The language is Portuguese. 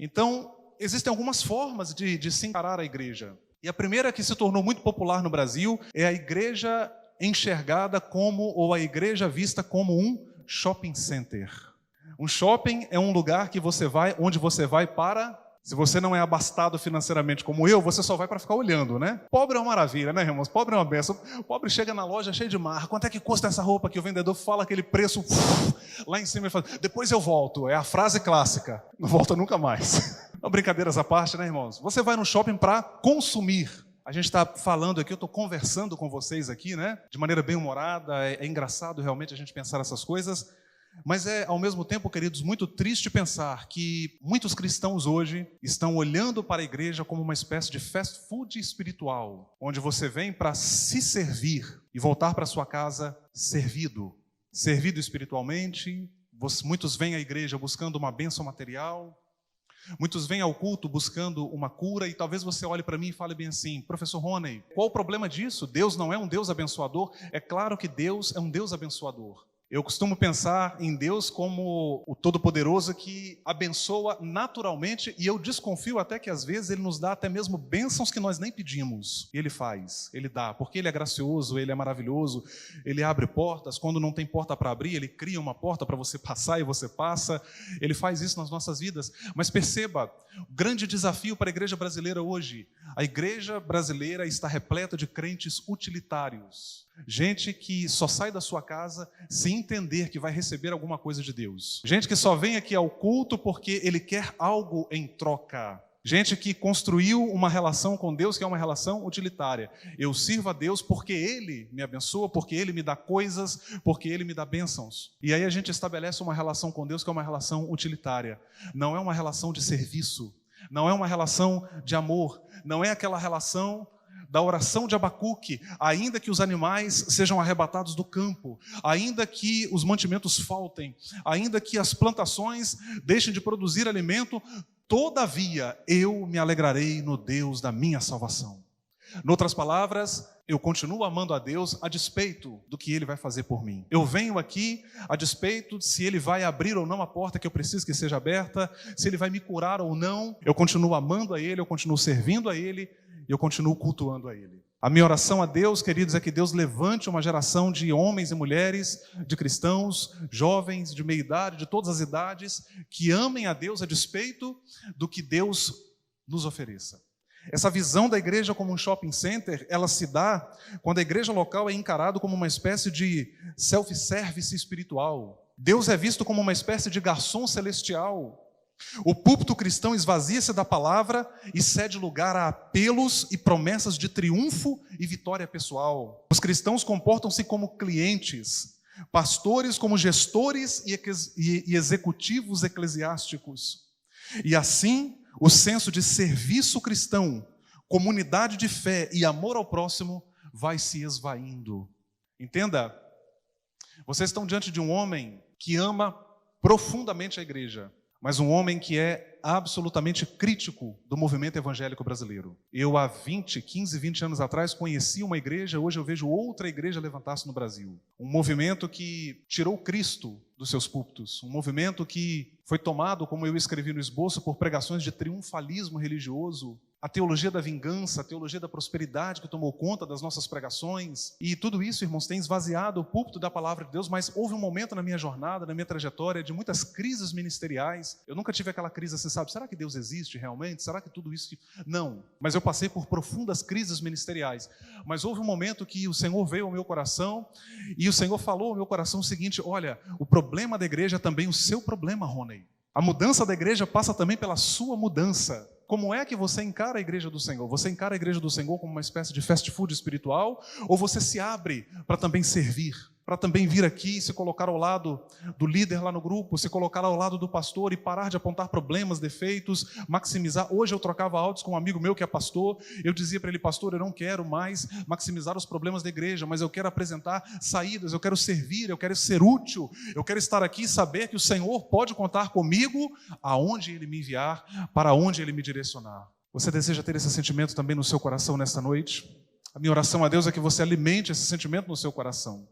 Então, existem algumas formas de se encarar a igreja. E a primeira que se tornou muito popular no Brasil é a igreja enxergada como, ou a igreja vista como um shopping center. Um shopping é um lugar que você vai, onde você vai para... Se você não é abastado financeiramente como eu, você só vai para ficar olhando, né? Pobre é uma maravilha, né, irmãos? Pobre é uma benção. O pobre chega na loja cheio de marra. Quanto é que custa essa roupa? Que o vendedor fala aquele preço lá em cima. Ele fala, depois eu volto. É a frase clássica. Não volta nunca mais. Brincadeiras à parte, né, irmãos? Você vai no shopping para consumir. A gente está falando aqui, eu estou conversando com vocês aqui, né? De maneira bem humorada. É engraçado realmente a gente pensar essas coisas. Mas é, ao mesmo tempo, queridos, muito triste pensar que muitos cristãos hoje estão olhando para a igreja como uma espécie de fast food espiritual, onde você vem para se servir e voltar para sua casa servido espiritualmente. Muitos vêm à igreja buscando uma bênção material, muitos vêm ao culto buscando uma cura, e talvez você olhe para mim e fale bem assim, professor Rony, qual o problema disso? Deus não é um Deus abençoador? É claro que Deus é um Deus abençoador. Eu costumo pensar em Deus como o Todo-Poderoso que abençoa naturalmente, e eu desconfio até que às vezes Ele nos dá até mesmo bênçãos que nós nem pedimos. E Ele faz, Ele dá, porque Ele é gracioso, Ele é maravilhoso, Ele abre portas, quando não tem porta para abrir, Ele cria uma porta para você passar e você passa, Ele faz isso nas nossas vidas. Mas perceba, o grande desafio para a igreja brasileira hoje, a igreja brasileira está repleta de crentes utilitários. Gente que só sai da sua casa sem entender que vai receber alguma coisa de Deus. Gente que só vem aqui ao culto porque ele quer algo em troca. Gente que construiu uma relação com Deus que é uma relação utilitária. Eu sirvo a Deus porque Ele me abençoa, porque Ele me dá coisas, porque Ele me dá bênçãos. E aí a gente estabelece uma relação com Deus que é uma relação utilitária. Não é uma relação de serviço. Não é uma relação de amor. Não é aquela relação da oração de Abacuque, ainda que os animais sejam arrebatados do campo, ainda que os mantimentos faltem, ainda que as plantações deixem de produzir alimento, todavia eu me alegrarei no Deus da minha salvação. Em outras palavras, eu continuo amando a Deus a despeito do que Ele vai fazer por mim. Eu venho aqui a despeito de se Ele vai abrir ou não a porta que eu preciso que seja aberta, se Ele vai me curar ou não, eu continuo amando a Ele, eu continuo servindo a Ele, e eu continuo cultuando a Ele. A minha oração a Deus, queridos, é que Deus levante uma geração de homens e mulheres, de cristãos, jovens, de meia idade, de todas as idades, que amem a Deus a despeito do que Deus nos ofereça. Essa visão da igreja como um shopping center, ela se dá quando a igreja local é encarada como uma espécie de self-service espiritual. Deus é visto como uma espécie de garçom celestial. O púlpito cristão esvazia-se da palavra e cede lugar a apelos e promessas de triunfo e vitória pessoal. Os cristãos comportam-se como clientes, pastores como gestores e executivos eclesiásticos. E assim, o senso de serviço cristão, comunidade de fé e amor ao próximo vai se esvaindo. Entenda, vocês estão diante de um homem que ama profundamente a igreja, mas um homem que é absolutamente crítico do movimento evangélico brasileiro. Eu, há 15, 20 anos atrás, conheci uma igreja, hoje eu vejo outra igreja levantar-se no Brasil. Um movimento que tirou Cristo dos seus púlpitos, um movimento que foi tomado, como eu escrevi no esboço, por pregações de triunfalismo religioso, a teologia da vingança, a teologia da prosperidade que tomou conta das nossas pregações. E tudo isso, irmãos, tem esvaziado o púlpito da palavra de Deus, mas houve um momento na minha jornada, na minha trajetória, de muitas crises ministeriais. Eu nunca tive aquela crise assim, sabe, será que Deus existe realmente? Será que tudo isso... Não, mas eu passei por profundas crises ministeriais. Mas houve um momento que o Senhor veio ao meu coração e o Senhor falou ao meu coração o seguinte, olha, o problema da igreja é também o seu problema, Rony. A mudança da igreja passa também pela sua mudança. Como é que você encara a igreja do Senhor? Você encara a igreja do Senhor como uma espécie de fast food espiritual? Ou você se abre para também servir? Para também vir aqui, se colocar ao lado do líder lá no grupo, se colocar ao lado do pastor e parar de apontar problemas, defeitos, maximizar. Hoje eu trocava áudios com um amigo meu que é pastor, eu dizia para ele, pastor, eu não quero mais maximizar os problemas da igreja, mas eu quero apresentar saídas, eu quero servir, eu quero ser útil, eu quero estar aqui e saber que o Senhor pode contar comigo aonde Ele me enviar, para onde Ele me direcionar. Você deseja ter esse sentimento também no seu coração nesta noite? A minha oração a Deus é que você alimente esse sentimento no seu coração.